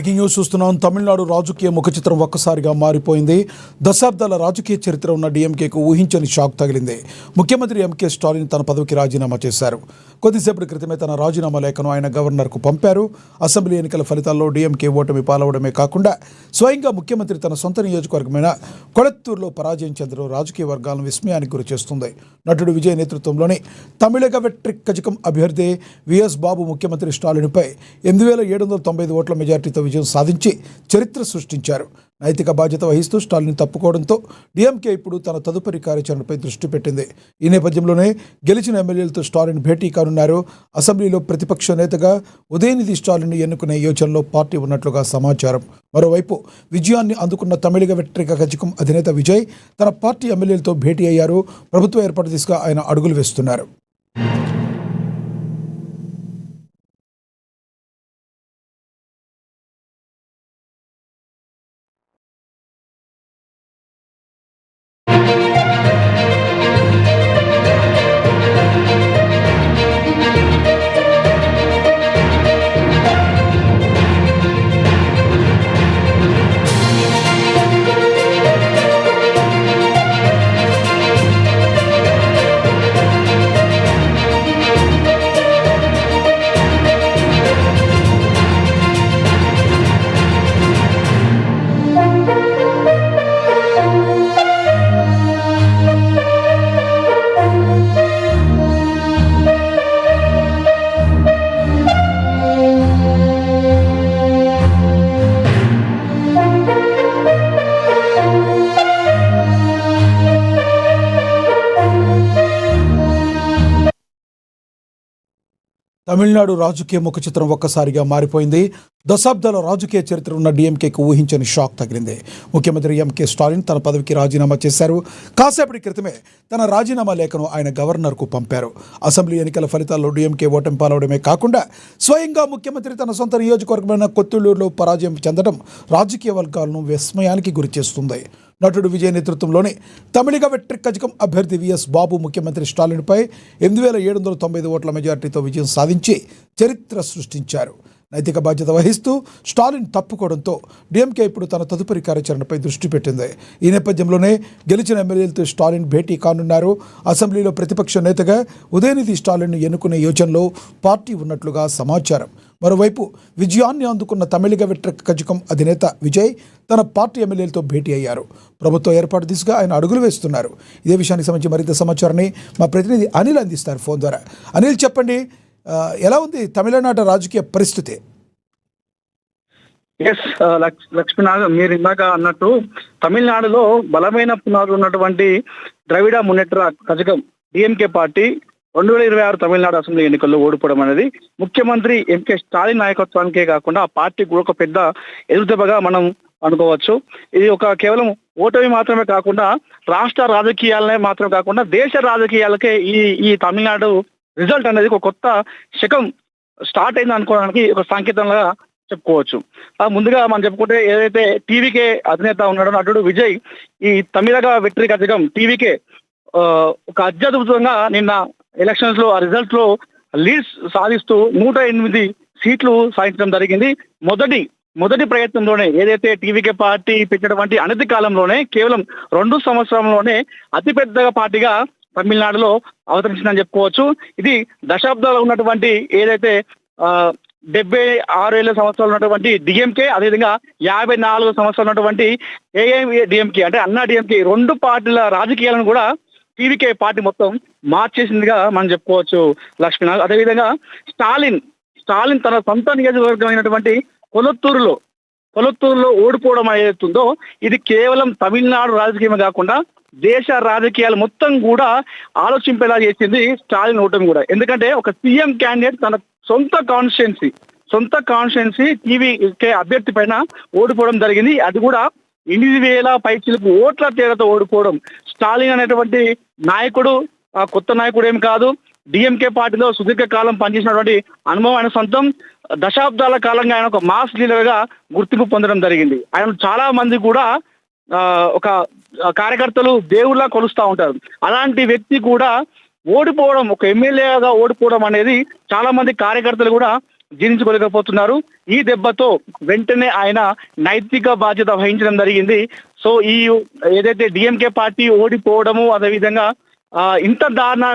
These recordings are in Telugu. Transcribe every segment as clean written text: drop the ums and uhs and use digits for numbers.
బ్రేకింగ్ న్యూస్ చూస్తున్నాం. తమిళనాడు రాజకీయ ముఖచిత్రం ఒక్కసారిగా మారిపోయింది. దశాబ్దాల రాజకీయ చరిత్ర ఉన్న డీఎంకేకు ఊహించని షాక్ తగిలింది. ముఖ్యమంత్రి ఎంకే స్టాలిన్ తన పదవికి రాజీనామా చేశారు. కొద్దిసేపటి క్రితమే తన రాజీనామా లేఖను ఆయన గవర్నర్కు పంపారు. అసెంబ్లీ ఎన్నికల ఫలితాల్లో డీఎంకే ఓటమి పాలవడమే కాకుండా స్వయంగా ముఖ్యమంత్రి తన సొంత నియోజకవర్గమైన కొళత్తూరులో పరాజయం చెందడం రాజకీయ వర్గాలను విస్మయానికి గురిచేస్తుంది. నటుడు విజయ్ నేతృత్వంలోని తమిళగ వెట్రిక్ కజకం అభ్యర్థి విఎస్ బాబు ముఖ్యమంత్రి స్టాలిన్పై 8,795 ఓట్ల మెజార్టీతో విజయం సాధించి చరిత్ర సృష్టించారు. నైతిక బాధ్యత వహిస్తూ స్టాలిన్ తప్పుకోవడంతో డీఎంకే ఇప్పుడు తన తదుపరి కార్యాచరణపై దృష్టి పెట్టింది. ఈ నేపథ్యంలోనే గెలిచిన ఎమ్మెల్యేలతో స్టాలిన్ భేటీ కానున్నారు. అసెంబ్లీలో ప్రతిపక్ష నేతగా ఉదయనిధి స్టాలిన్ ఎన్నుకునే యోచనలో పార్టీ ఉన్నట్లుగా సమాచారం. మరోవైపు విజయాన్ని అందుకున్న తమిళగ వెట్రిక కజకం అధినేత విజయ్ తన పార్టీ ఎమ్మెల్యేలతో భేటీ అయ్యారు. ప్రభుత్వ ఏర్పాటు దిశగా ఆయన అడుగులు వేస్తున్నారు. తమిళనాడు రాజకీయ ముఖచిత్రం ఒక్కసారిగా మారిపోయింది. దశాబ్దాల రాజకీయ చరిత్ర ఉన్న డీఎంకేకు ఊహించని షాక్ తగిలింది. ముఖ్యమంత్రి ఎంకే స్టాలిన్ తన పదవికి రాజీనామా చేశారు. కాసేపటి క్రితమే తన రాజీనామా లేఖను ఆయన గవర్నర్కు పంపారు. అసెంబ్లీ ఎన్నికల ఫలితాల్లో డీఎంకే ఓటమి పాలవడమే కాకుండా స్వయంగా ముఖ్యమంత్రి తన సొంత నియోజకవర్గమైన కొత్తూరులో పరాజయం చెందడం రాజకీయ వర్గాలను విస్మయానికి గురిచేస్తుంది. నటుడు విజయ్ నేతృత్వంలోని తమిళగ వెట్రిక్ కజకం అభ్యర్థి విఎస్ బాబు ముఖ్యమంత్రి స్టాలిన్పై 8,795 ఓట్ల మెజార్టీతో విజయం సాధించి చరిత్ర సృష్టించారు. నైతిక బాధ్యత వహిస్తూ స్టాలిన్ తప్పుకోవడంతో డీఎంకే ఇప్పుడు తన తదుపరి కార్యాచరణపై దృష్టి పెట్టింది. ఈ నేపథ్యంలోనే గెలిచిన ఎమ్మెల్యేలతో స్టాలిన్ భేటీ కానున్నారు. అసెంబ్లీలో ప్రతిపక్ష నేతగా ఉదయనిధి స్టాలిన్ ఎన్నుకునే యోచనలో పార్టీ ఉన్నట్లుగా సమాచారం. మరోవైపు విజయాన్ని అందుకున్న తమిళగ వెట్రిక్ కజకం అధినేత విజయ్ తన పార్టీ ఎమ్మెల్యేలతో భేటీ అయ్యారు. ప్రభుత్వ ఏర్పాటు దిశగా ఆయన అడుగులు వేస్తున్నారు. ఇదే విషయానికి సంబంధించి మరింత సమాచారాన్ని మా ప్రతినిధి అనిల్ అందిస్తారు ఫోన్ ద్వారా. అనిల్, చెప్పండి, ఎలా ఉంది తమిళనాడు రాజకీయ పరిస్థితి? లక్ష్మీనాథ్, మీరు ఇందాక అన్నట్టు తమిళనాడులో బలమైన పునాదులు ఉన్నటువంటి ద్రవిడ మున్నేట్ర కజకం డిఎంకే పార్టీ 2026 తమిళనాడు అసెంబ్లీ ఎన్నికల్లో ఓడిపోవడం అనేది ముఖ్యమంత్రి ఎంకే స్టాలిన్ నాయకత్వానికే కాకుండా ఆ పార్టీ కూడా ఒక పెద్ద ఎదురుదెబ్బగా మనం అనుకోవచ్చు. ఇది ఒక కేవలం ఓటమి మాత్రమే కాకుండా రాష్ట్ర రాజకీయాలనే మాత్రమే కాకుండా దేశ రాజకీయాలకే ఈ తమిళనాడు రిజల్ట్ అనేది ఒక కొత్త శకం స్టార్ట్ అయింది అనుకోవడానికి ఒక సంకేతంగా చెప్పుకోవచ్చు. ముందుగా మనం చెప్పుకుంటే ఏదైతే టీవీకే అధినేత ఉన్నాడో నటుడు విజయ్ ఈ తమిళగ వెట్రిక్ కజకం టీవీకే ఒక అత్యద్భుతంగా నిన్న ఎలక్షన్స్ లో ఆ రిజల్ట్ లో లీడ్స్ సాధిస్తూ 108 సీట్లు సాధించడం జరిగింది. మొదటి ప్రయత్నంలోనే ఏదైతే టీవీకే పార్టీ పెట్టినటువంటి అనతి కాలంలోనే కేవలం 2 సంవత్సరంలోనే అతిపెద్ద పార్టీగా తమిళనాడులో అవతరించిందని చెప్పుకోవచ్చు. ఇది దశాబ్దాలు ఉన్నటువంటి ఏదైతే 76 సంవత్సరాలు ఉన్నటువంటి డిఎంకే, అదేవిధంగా 54 సంవత్సరాలు ఉన్నటువంటి ఏఐడిఎంకే అంటే అన్నా డిఎంకే 2 పార్టీల రాజకీయాలను కూడా టీవీకే పార్టీ మొత్తం మార్చేసిందిగా మనం చెప్పుకోవచ్చు లక్ష్మీనాథ్. అదేవిధంగా స్టాలిన్ తన సొంత నియోజకవర్గమైనటువంటి కొలత్తూరులో ఓడిపోవడం ఏదైతుందో ఇది కేవలం తమిళనాడు రాజకీయమే కాకుండా దేశ రాజకీయాలు మొత్తం కూడా ఆలోచింపేలా చేసింది స్టాలిన్ ఓటమి కూడా. ఎందుకంటే ఒక సీఎం క్యాండిడేట్ తన సొంత కాన్స్టిట్యున్సీ టీవీకే అభ్యర్థి పైన ఓడిపోవడం జరిగింది. అది కూడా 8,000 పైచిలకు ఓట్ల తేడాతో ఓడిపోవడం. స్టాలిన్ అనేటువంటి నాయకుడు కొత్త నాయకుడు ఏం కాదు. డిఎంకే పార్టీలో సుదీర్ఘ కాలం పనిచేసినటువంటి అనుభవం ఆయన సొంతం. దశాబ్దాల కాలంగా ఆయన ఒక మాస్ లీడర్ గా గుర్తింపు పొందడం జరిగింది. ఆయన చాలా మంది కూడా ఒక కార్యకర్తలు దేవుళ్ళ కొలుస్తూ ఉంటారు. అలాంటి వ్యక్తి కూడా ఓడిపోవడం, ఒక ఎమ్మెల్యేగా ఓడిపోవడం అనేది చాలా మంది కార్యకర్తలు కూడా జీర్ణించుకోలేకపోతున్నారు. ఈ దెబ్బతో వెంటనే ఆయన నైతిక బాధ్యత వహించడం జరిగింది. సో ఈ ఏదైతే డిఎంకే పార్టీ ఓడిపోవడము, అదేవిధంగా ఇంత దారుణ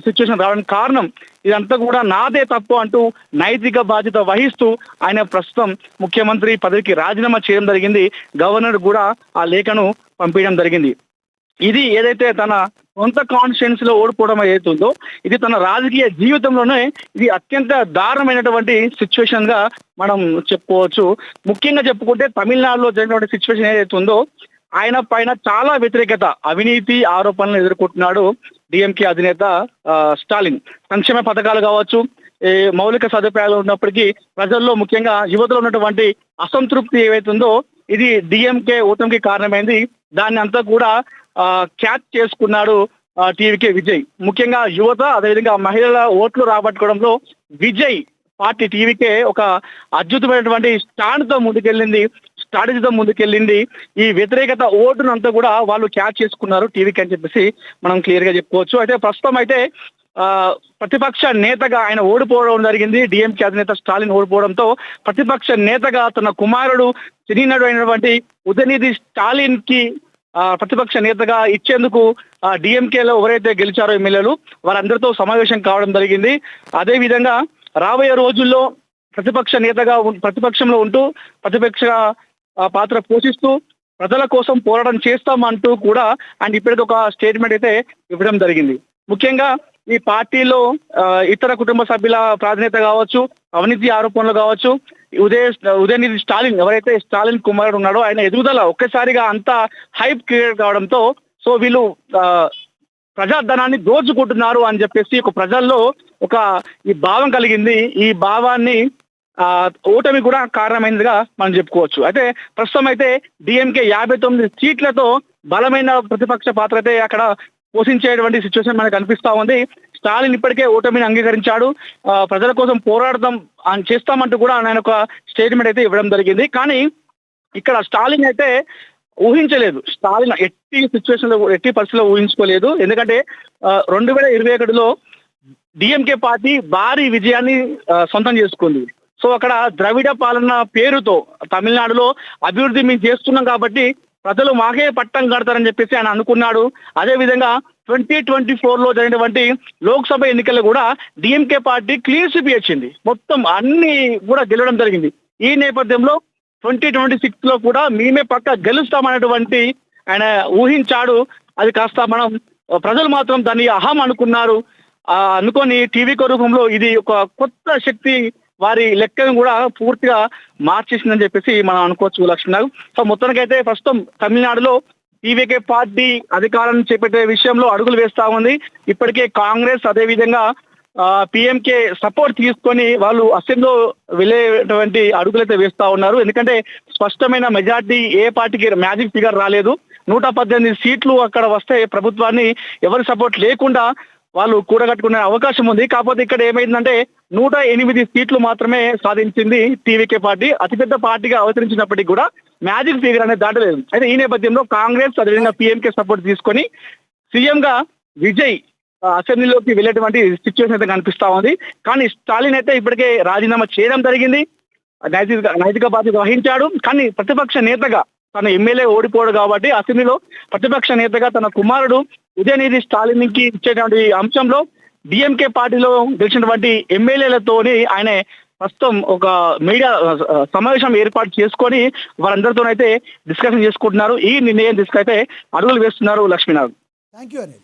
సిచ్యువేషన్ రావడానికి కారణం ఇదంతా కూడా నాదే తప్పు అంటూ నైతిక బాధ్యత వహిస్తూ ఆయన ప్రస్తుతం ముఖ్యమంత్రి పదవికి రాజీనామా చేయడం జరిగింది. గవర్నర్ కూడా ఆ లేఖను పంపించడం జరిగింది. ఇది ఏదైతే తన సొంత కాన్స్టిట్యుయెన్సీ లో ఓడిపోవడం ఏదైతుందో ఇది తన రాజకీయ జీవితంలోనే ఇది అత్యంత దారుణమైనటువంటి సిచ్యువేషన్ గా మనం చెప్పుకోవచ్చు. ముఖ్యంగా చెప్పుకుంటే తమిళనాడులో జరిగినటువంటి సిచ్యువేషన్ ఏదైతే ఉందో ఆయన పైన చాలా వ్యతిరేకత, అవినీతి ఆరోపణలు ఎదుర్కొంటున్నాడు డిఎంకే అధినేత స్టాలిన్. సంక్షేమ పథకాలు కావచ్చు, మౌలిక సదుపాయాలు ఉన్నప్పటికీ ప్రజల్లో ముఖ్యంగా యువతలో ఉన్నటువంటి అసంతృప్తి ఏవైతుందో ఇది డిఎంకే ఓటమికి కారణమైంది. దాన్ని అంతా కూడా క్యాచ్ చేసుకున్నాడు టీవీకే విజయ్. ముఖ్యంగా యువత అదేవిధంగా మహిళల ఓట్లు రాబట్టుకోవడంలో విజయ్ పార్టీ టీవీకే ఒక అద్భుతమైనటువంటి స్టాండ్తో ముందుకెళ్ళింది, స్ట్రాటజీతో ముందుకెళ్ళింది. ఈ వ్యతిరేకత ఓటును అంతా కూడా వాళ్ళు క్యాచ్ చేసుకున్నారు టీవీకి అని చెప్పేసి మనం క్లియర్ గా చెప్పుకోవచ్చు. అయితే ప్రస్తుతం అయితే ప్రతిపక్ష నేతగా ఆయన ఓడిపోవడం జరిగింది. డిఎంకే అధినేత స్టాలిన్ ఓడిపోవడంతో ప్రతిపక్ష నేతగా తన కుమారుడు చిన్నడు అయినటువంటి ఉదయనిధి స్టాలిన్ కి ప్రతిపక్ష నేతగా ఇచ్చేందుకు డిఎంకేలో ఎవరైతే గెలిచారో ఎమ్మెల్యేలు వారందరితో సమావేశం కావడం జరిగింది. అదే విధంగా రాబోయే రోజుల్లో ప్రతిపక్షంలో ఉంటూ ప్రతిపక్ష పాత్ర పోషిస్తూ ప్రజల కోసం పోరాటం చేస్తామంటూ కూడా ఆయన ఇప్పటికీ ఒక స్టేట్మెంట్ అయితే ఇవ్వడం జరిగింది. ముఖ్యంగా ఈ పార్టీలో ఇతర కుటుంబ సభ్యుల ప్రాధాన్యత కావచ్చు, అవినీతి ఆరోపణలు కావచ్చు, ఉదయనిధి స్టాలిన్ ఎవరైతే స్టాలిన్ కుమారుడు ఉన్నాడో ఆయన ఎదుగుదల ఒక్కసారిగా అంత హైప్ క్రియేట్ కావడంతో సో వీళ్ళు ప్రజాధనాన్ని దోచుకుంటున్నారు అని చెప్పేసి ఒక ప్రజల్లో ఒక ఈ భావం కలిగింది. ఈ భావాన్ని ఓటమి కూడా కారణమైనదిగా మనం చెప్పుకోవచ్చు. అయితే ప్రస్తుతం అయితే డిఎంకే 59 సీట్లతో బలమైన ప్రతిపక్ష పాత్ర అయితే అక్కడ పోషించేటువంటి సిచ్యువేషన్ మనకు కనిపిస్తా ఉంది. స్టాలిన్ ఇప్పటికే ఓటమిని అంగీకరించాడు. ప్రజల కోసం పోరాడదాం చేస్తామంటూ కూడా ఆయన ఒక స్టేట్మెంట్ అయితే ఇవ్వడం జరిగింది. కానీ ఇక్కడ స్టాలిన్ అయితే ఊహించలేదు. స్టాలిన్ ఎట్టి పరిస్థితుల్లో ఊహించుకోలేదు. ఎందుకంటే 2021లో డిఎంకే పార్టీ భారీ విజయాన్ని సొంతం చేసుకుంది. సో అక్కడ ద్రవిడ పాలన పేరుతో తమిళనాడులో అభివృద్ధి మేము చేస్తున్నాం కాబట్టి ప్రజలు మాకే పట్టం కడతారని చెప్పేసి ఆయన అనుకున్నాడు. అదేవిధంగా 2024లో జరిగినటువంటి లోక్సభ ఎన్నికల్లో కూడా డిఎంకే పార్టీ క్లీన్ స్వీప్ ఇచ్చింది. మొత్తం అన్ని కూడా గెలవడం జరిగింది. ఈ నేపథ్యంలో 2026లో కూడా మేమే పక్క గెలుస్తామనేటువంటి ఆయన ఊహించాడు. అది కాస్త ప్రజలు మాత్రం దాన్ని అహం అనుకున్నారు. అనుకొని టీవీ రూపంలో ఇది ఒక కొత్త శక్తి వారి లెక్కను కూడా పూర్తిగా మార్చేసిందని చెప్పేసి మనం అనుకోవచ్చు లక్ష్మణ్. సో మొత్తానికైతే ప్రస్తుతం తమిళనాడులో టీవీకే పార్టీ అధికారాన్ని చేపట్టే విషయంలో అడుగులు వేస్తా ఉంది. ఇప్పటికే కాంగ్రెస్ అదేవిధంగా పిఎంకే సపోర్ట్ తీసుకొని వాళ్ళు అసెంబ్లీలో వెళ్ళేటువంటి అడుగులైతే వేస్తా ఉన్నారు. ఎందుకంటే స్పష్టమైన మెజార్టీ ఏ పార్టీకి మ్యాజిక్ ఫిగర్ రాలేదు. 118 సీట్లు అక్కడ వస్తే ప్రభుత్వాన్ని ఎవరి సపోర్ట్ లేకుండా వాళ్ళు కూడగట్టుకునే అవకాశం ఉంది. కాకపోతే ఇక్కడ ఏమైందంటే 108 సీట్లు మాత్రమే సాధించింది టీవీకే పార్టీ. అతిపెద్ద పార్టీగా అవతరించినప్పటికీ కూడా మ్యాజిక్ ఫిగర్ అనేది దాటలేదు. అయితే ఈ నేపథ్యంలో కాంగ్రెస్ అదేవిధంగా పిఎంకే సపోర్ట్ తీసుకొని సీఎం గా విజయ్ అసెంబ్లీలోకి వెళ్ళేటువంటి సిచ్యువేషన్ అయితే కనిపిస్తా ఉంది. కానీ స్టాలిన్ అయితే ఇప్పటికే రాజీనామా చేయడం జరిగింది, నైతిక బాధ్యత వహించాడు. కానీ ప్రతిపక్ష నేతగా తన ఎమ్మెల్యే ఓడిపోడు కాబట్టి అసెంబ్లీలో ప్రతిపక్ష నేతగా తన కుమారుడు ఉదయనిధి స్టాలిన్ కి ఇచ్చేటువంటి అంశంలో డిఎంకే పార్టీలో గెలిచినటువంటి ఎమ్మెల్యేలతోని ఆయన ప్రస్తుతం ఒక మీడియా సమావేశం ఏర్పాటు చేసుకొని వారందరితోనైతే డిస్కషన్ చేసుకుంటున్నారు. ఈ నిర్ణయం తీసుకైతే అడుగులు వేస్తున్నారు లక్ష్మీనాథ్. Thank you Anil.